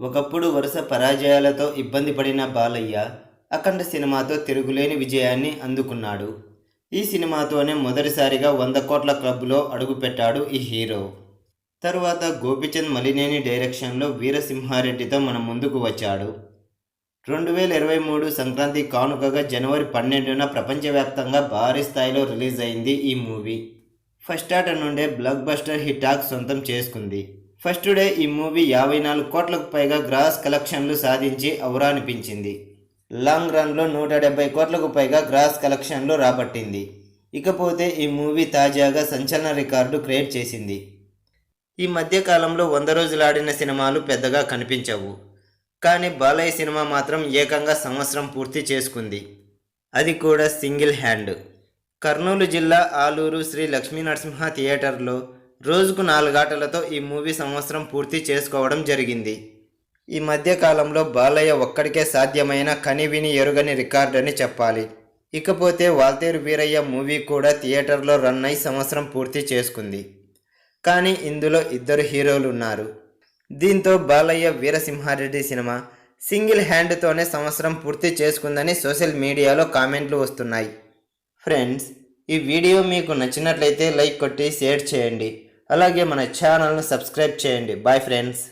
ఒకప్పుడు వరుస పరాజయాలతో ఇబ్బంది పడిన బాలయ్య అఖండ సినిమాతో తిరుగులేని విజయాన్ని అందుకున్నాడు. ఈ సినిమాతోనే మొదటిసారిగా 100 కోట్ల క్లబ్లో అడుగుపెట్టాడు ఈ హీరో. తరువాత గోపీచంద్ మలినేని డైరెక్షన్లో వీరసింహారెడ్డితో మన ముందుకు వచ్చాడు. 2023 సంక్రాంతి కానుకగా జనవరి 12న ప్రపంచవ్యాప్తంగా భారీ స్థాయిలో రిలీజ్ అయింది ఈ మూవీ. ఫస్ట్ ఆట నుండే బ్లాక్ బస్టర్ హిట్ టాక్ సొంతం చేసుకుంది. ఫస్ట్ డే ఈ మూవీ 54 కోట్లకు పైగా గ్రాస్ కలెక్షన్లు సాధించి ఔరా అనిపించింది. లాంగ్ రన్లో 170 కోట్లకు పైగా గ్రాస్ కలెక్షన్లు రాబట్టింది. ఇకపోతే ఈ మూవీ తాజాగా సంచలన రికార్డు క్రియేట్ చేసింది. ఈ మధ్యకాలంలో 100 రోజులు ఆడిన సినిమాలు పెద్దగా కనిపించవు. కానీ బాలయ్య సినిమా మాత్రం ఏకంగా సంవత్సరం పూర్తి చేసుకుంది. అది కూడా సింగిల్ హ్యాండ్. కర్నూలు జిల్లా ఆలూరు శ్రీ లక్ష్మీనరసింహ థియేటర్లో రోజుకు 4 ఆటలతో ఈ మూవీ సంవత్సరం పూర్తి చేసుకోవడం జరిగింది. ఈ మధ్యకాలంలో బాలయ్య ఒక్కడికే సాధ్యమైన కనివిని ఎరుగని రికార్డ్ అని చెప్పాలి. ఇకపోతే వాల్తేరు వీరయ్య మూవీ కూడా థియేటర్లో రన్ అయి సంవత్సరం పూర్తి చేసుకుంది. కానీ ఇందులో 2 హీరోలు ఉన్నారు. దీంతో బాలయ్య వీరసింహారెడ్డి సినిమా సింగిల్ హ్యాండ్తోనే సంవత్సరం పూర్తి చేసుకుందని సోషల్ మీడియాలో కామెంట్లు వస్తున్నాయి. ఫ్రెండ్స్, ఈ వీడియో మీకు నచ్చినట్లయితే లైక్ కొట్టి షేర్ చేయండి. అలాగే మన ఛానల్ను సబ్స్క్రైబ్ చేయండి. Bye friends.